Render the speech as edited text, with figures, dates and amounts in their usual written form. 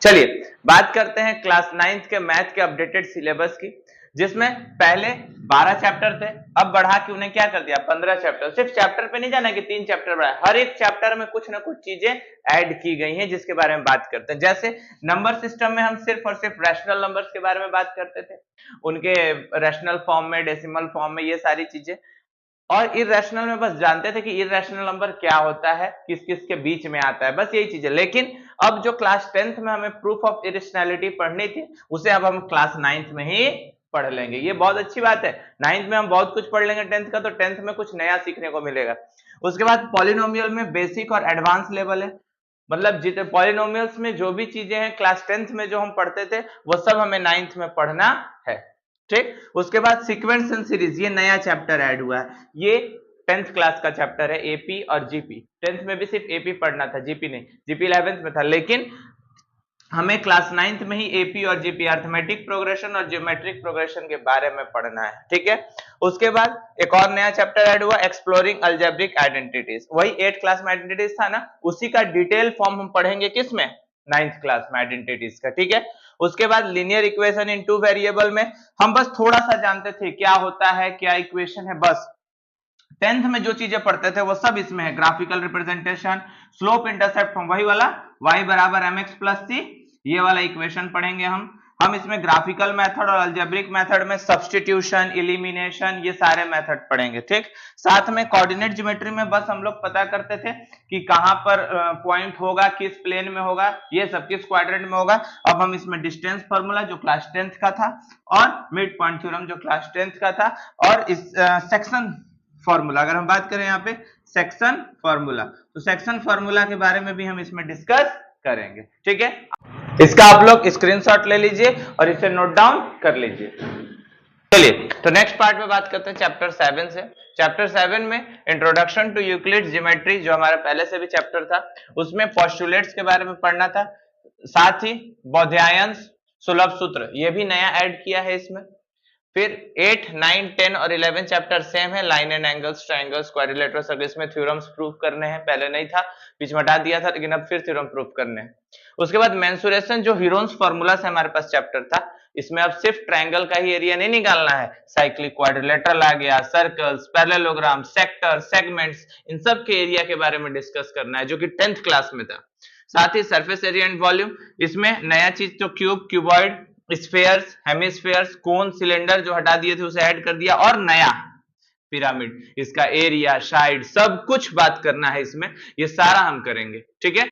चलिए बात करते हैं क्लास 9th के मैथ के अपडेटेड सिलेबस की, जिसमें पहले 12 चैप्टर थे, अब बढ़ा के उन्हें क्या कर दिया 15 चैप्टर। सिर्फ चैप्टर पे नहीं जाना कि 3 चैप्टर बढ़ाए, हर एक चैप्टर में कुछ ना कुछ चीजें ऐड की गई हैं जिसके बारे में बात करते हैं। जैसे नंबर सिस्टम में हम सिर्फ और सिर्फ रैशनल नंबर्स के बारे में बात करते थे, उनके रैशनल फॉर्म में, डेसिमल फॉर्म में, ये सारी चीजें। और इरेशनल में बस जानते थे कि इरेशनल नंबर क्या होता है, किस किस के बीच में आता है, बस यही चीज है। लेकिन अब जो क्लास 10th में हमें प्रूफ ऑफ इरेशनैलिटी पढ़नी थी, उसे अब हम क्लास 9th में ही पढ़ लेंगे। ये बहुत अच्छी बात है, 9th में हम बहुत कुछ पढ़ लेंगे 10th का, तो 10th में कुछ नया सीखने को मिलेगा। उसके बाद पॉलिनोमियल में बेसिक और एडवांस लेवल है, मतलब जितने पॉलिनोमियल्स में जो भी चीजें हैं क्लास 10th में जो हम पढ़ते थे वो सब हमें 9th में पढ़ना है, ठीक। उसके बाद सीक्वेंस एंड सीरीज, ये नया चैप्टर ऐड हुआ है, ये 10th क्लास का चैप्टर है, एपी और जीपी। 10th में भी सिर्फ एपी पढ़ना था, जीपी नहीं, जीपी 11th में था, लेकिन हमें क्लास 9th में ही एपी और जीपी, अर्थमेटिक प्रोग्रेशन और ज्योमेट्रिक प्रोग्रेशन के बारे में पढ़ना है, ठीक है। उसके बाद एक और नया चैप्टर ऐड हुआ, एक्सप्लोरिंग अलजेब्रिक आइडेंटिटीज। वही 8th क्लास में आइडेंटिटीज था ना, उसी का डिटेल फॉर्म हम पढ़ेंगे किसमें, 9th क्लास में आइडेंटिटीज का, ठीक है। उसके बाद लीनियर इक्वेशन इन 2 वेरिएबल में हम बस थोड़ा सा जानते थे क्या होता है, क्या इक्वेशन है, बस 10th में जो चीजें पढ़ते थे वो सब इसमें है। Graphical representation, slope intercept form, वही वाला y बराबर mx प्लस c, ये वाला इक्वेशन पढ़ेंगे हम इसमें ग्राफिकल मेथड और अलजेब्रिक मेथड में सब्स्टिट्यूशन, एलिमिनेशन, ये सारे मेथड पढ़ेंगे, ठीक। साथ में कोऑर्डिनेट ज्योमेट्री में बस हम लोग पता करते थे कि कहां पर पॉइंट होगा, किस प्लेन में होगा, ये सब किस क्वाड्रेंट में होगा। अब हम इसमें डिस्टेंस फार्मूला जो क्लास 10th का था, और मिड पॉइंट थ्योरम जो क्लास 10th का था, और इस सेक्शन फॉर्मूला, अगर हम बात करें यहाँ पे सेक्शन फॉर्मूला, तो सेक्शन फॉर्मूला के बारे में भी हम इसमें डिस्कस करेंगे, ठीक है। इसका आप लोग स्क्रीनशॉट ले लीजिए और इसे नोट डाउन कर लीजिए। चलिए तो नेक्स्ट पार्ट में बात करते हैं चैप्टर 7 से। चैप्टर 7 में इंट्रोडक्शन टू यूक्लिड्स ज्योमेट्री, जो हमारा पहले से भी चैप्टर था, उसमें पोस्टुलेट्स के बारे में पढ़ना था, साथ ही बोधायंस, सुलभ सूत्र, ये भी नया ऐड किया है इसमें। फिर 8, 9, 10 और 11 चैप्टर सेम है, line and angles, triangles, quadrilateral circles में थ्योरम्स प्रूव करने हैं, पहले नहीं था, बीच में हटा दिया था, लेकिन अब फिर थ्योरम प्रूव करने हैं। उसके बाद मेंसुरेशन, जो हीरोन्स फार्मूला से हमारे पास चैप्टर था, इसमें अब सिर्फ ट्रायंगल का ही एरिया नहीं निकालना है, साइक्लिक क्वाड्रिलेटरल आ गया, सर्कल्स, पैरेललोग्राम, सेक्टर, सेगमेंट्स, इन सब के एरिया के बारे में डिस्कस करना है, जो कि 10th क्लास में था। साथ ही सरफेस एरिया एंड वॉल्यूम, इसमें नया चीज तो क्यूब, क्यूबॉइड, स्फेयर्स, हेमिस्फेयर्स, कोन, सिलेंडर जो हटा दिए थे उसे ऐड कर दिया, और नया पिरामिड, इसका एरिया, साइड, सब कुछ बात करना है इसमें, ये सारा हम करेंगे, ठीक है।